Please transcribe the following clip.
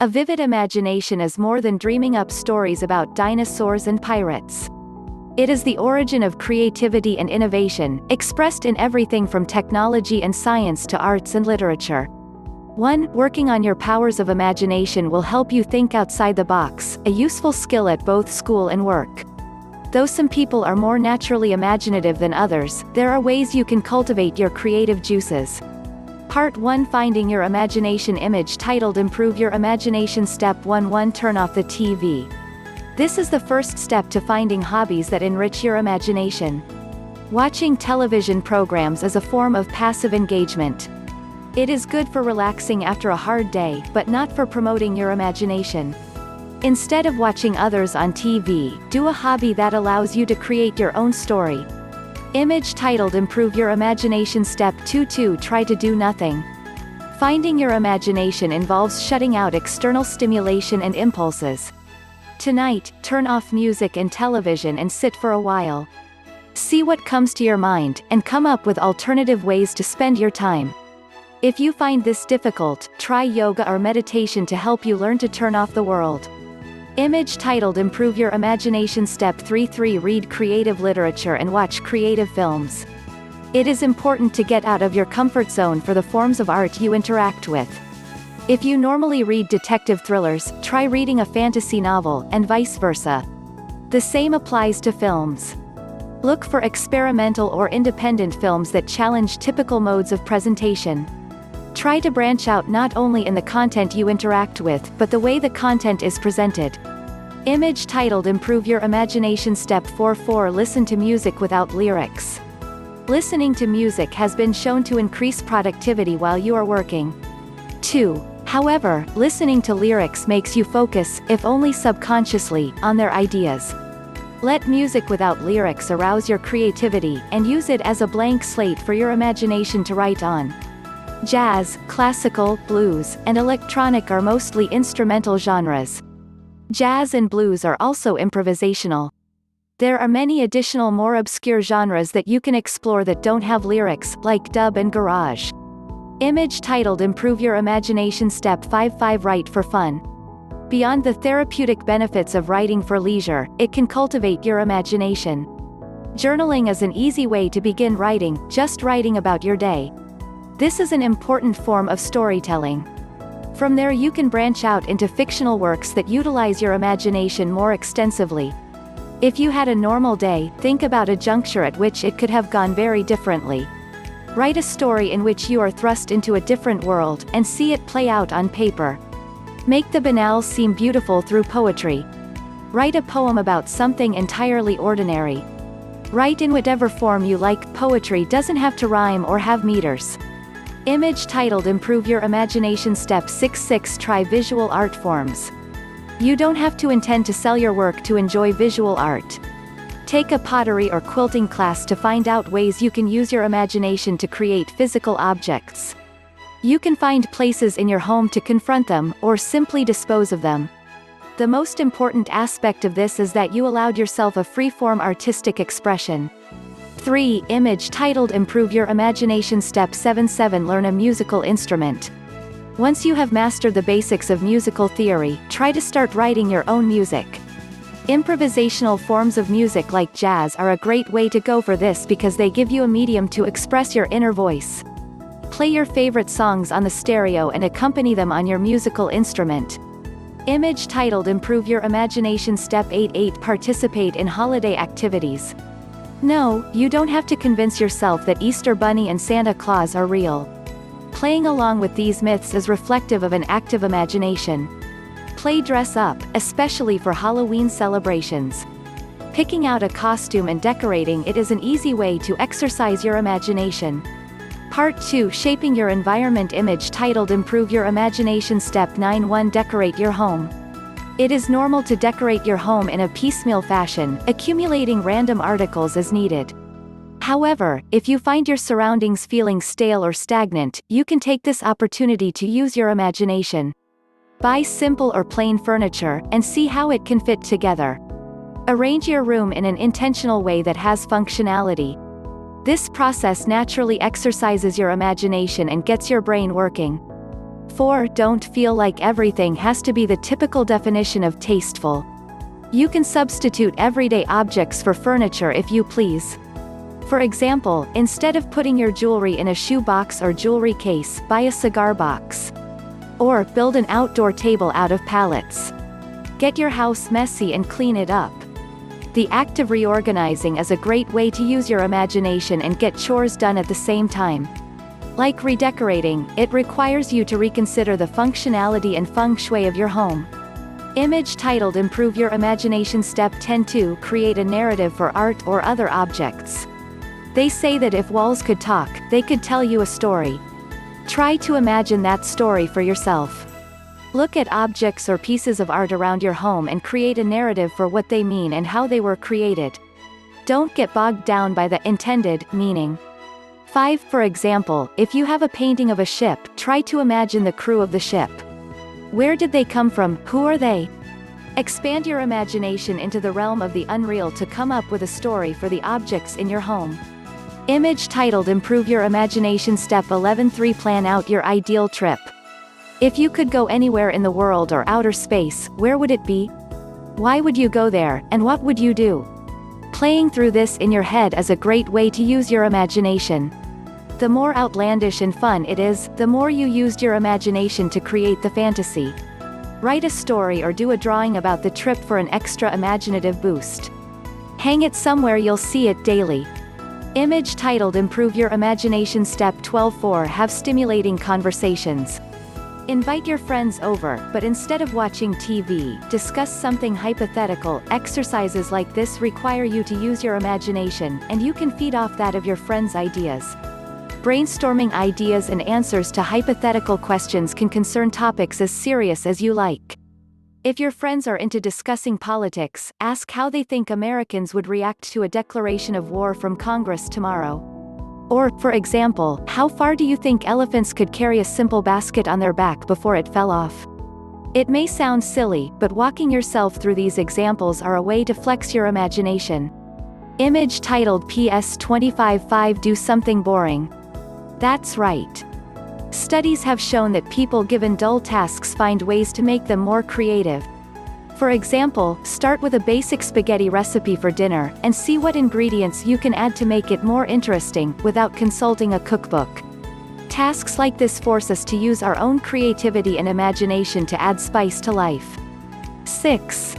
A vivid imagination is more than dreaming up stories about dinosaurs and pirates. It is the origin of creativity and innovation, expressed in everything from technology and science to arts and literature. 1. Working on your powers of imagination will help you think outside the box, a useful skill at both school and work. Though some people are more naturally imaginative than others, there are ways you can cultivate your creative juices. Part 1. Finding your imagination. Image titled Improve Your Imagination. Step 1. Turn off the TV. This is the first step to finding hobbies that enrich your imagination. Watching television programs is a form of passive engagement. It is good for relaxing after a hard day, but not for promoting your imagination. Instead of watching others on TV, do a hobby that allows you to create your own story. Image titled Improve Your Imagination. Step 2. Try to do nothing. Finding your imagination involves shutting out external stimulation and impulses. Tonight, turn off music and television and sit for a while. See what comes to your mind, and come up with alternative ways to spend your time. If you find this difficult, try yoga or meditation to help you learn to turn off the world. Image titled Improve Your Imagination. Step 3. Read creative literature and watch creative films. It is important to get out of your comfort zone for the forms of art you interact with. If you normally read detective thrillers, try reading a fantasy novel, and vice versa. The same applies to films. Look for experimental or independent films that challenge typical modes of presentation. Try to branch out not only in the content you interact with, but the way the content is presented. Image titled Improve Your Imagination. Step 4. Listen to music without lyrics. Listening to music has been shown to increase productivity while you are working. 2. However, listening to lyrics makes you focus, if only subconsciously, on their ideas. Let music without lyrics arouse your creativity, and use it as a blank slate for your imagination to write on. Jazz, classical, blues, and electronic are mostly instrumental genres. Jazz and blues are also improvisational. There are many additional more obscure genres that you can explore that don't have lyrics, like dub and garage. Image titled Improve Your Imagination. Step 5. Write for fun. Beyond the therapeutic benefits of writing for leisure, it can cultivate your imagination. Journaling is an easy way to begin writing, just writing about your day. This is an important form of storytelling. From there you can branch out into fictional works that utilize your imagination more extensively. If you had a normal day, think about a juncture at which it could have gone very differently. Write a story in which you are thrust into a different world, and see it play out on paper. Make the banal seem beautiful through poetry. Write a poem about something entirely ordinary. Write in whatever form you like. Poetry doesn't have to rhyme or have meters. Image titled Improve Your Imagination. Step 6. Try visual art forms. You don't have to intend to sell your work to enjoy visual art. Take a pottery or quilting class to find out ways you can use your imagination to create physical objects. You can find places in your home to confront them, or simply dispose of them. The most important aspect of this is that you allowed yourself a free-form artistic expression. 3. Image titled Improve Your Imagination. Step 7. Learn a musical instrument. Once you have mastered the basics of musical theory, try to start writing your own music. Improvisational forms of music like jazz are a great way to go for this because they give you a medium to express your inner voice. Play your favorite songs on the stereo and accompany them on your musical instrument. Image titled Improve Your Imagination. Step 8. Participate in holiday activities. No, you don't have to convince yourself that Easter Bunny and Santa Claus are real. Playing along with these myths is reflective of an active imagination. Play dress up, especially for Halloween celebrations. Picking out a costume and decorating it is an easy way to exercise your imagination. Part 2. Shaping your environment. Image titled Improve Your Imagination. Step 9. 1. Decorate your home. It is normal to decorate your home in a piecemeal fashion, accumulating random articles as needed. However, if you find your surroundings feeling stale or stagnant, you can take this opportunity to use your imagination. Buy simple or plain furniture, and see how it can fit together. Arrange your room in an intentional way that has functionality. This process naturally exercises your imagination and gets your brain working. 4. Don't feel like everything has to be the typical definition of tasteful. You can substitute everyday objects for furniture if you please. For example, instead of putting your jewelry in a shoe box or jewelry case, buy a cigar box. Or, build an outdoor table out of pallets. Get your house messy and clean it up. The act of reorganizing is a great way to use your imagination and get chores done at the same time. Like redecorating, it requires you to reconsider the functionality and feng shui of your home. Image titled Improve Your Imagination. Step 10. 2. Create a narrative for art or other objects. They say that if walls could talk, they could tell you a story. Try to imagine that story for yourself. Look at objects or pieces of art around your home and create a narrative for what they mean and how they were created. Don't get bogged down by the intended meaning. 5. For example, if you have a painting of a ship, try to imagine the crew of the ship. Where did they come from? Who are they? Expand your imagination into the realm of the unreal to come up with a story for the objects in your home. Image titled Improve Your Imagination. Step 11. 3. Plan out your ideal trip. If you could go anywhere in the world or outer space, where would it be? Why would you go there, and what would you do? Playing through this in your head is a great way to use your imagination. The more outlandish and fun it is, the more you used your imagination to create the fantasy. Write a story or do a drawing about the trip for an extra imaginative boost. Hang it somewhere you'll see it daily. Image titled Improve Your Imagination. Step 12. 4. Have stimulating conversations. Invite your friends over, but instead of watching TV, discuss something hypothetical. Exercises like this require you to use your imagination, and you can feed off that of your friends' ideas. Brainstorming ideas and answers to hypothetical questions can concern topics as serious as you like. If your friends are into discussing politics, ask how they think Americans would react to a declaration of war from Congress tomorrow. Or, for example, how far do you think elephants could carry a simple basket on their back before it fell off? It may sound silly, but walking yourself through these examples are a way to flex your imagination. Image titled PS 25. 5. Do something boring. That's right. Studies have shown that people given dull tasks find ways to make them more creative. For example, start with a basic spaghetti recipe for dinner, and see what ingredients you can add to make it more interesting, without consulting a cookbook. Tasks like this force us to use our own creativity and imagination to add spice to life. 6.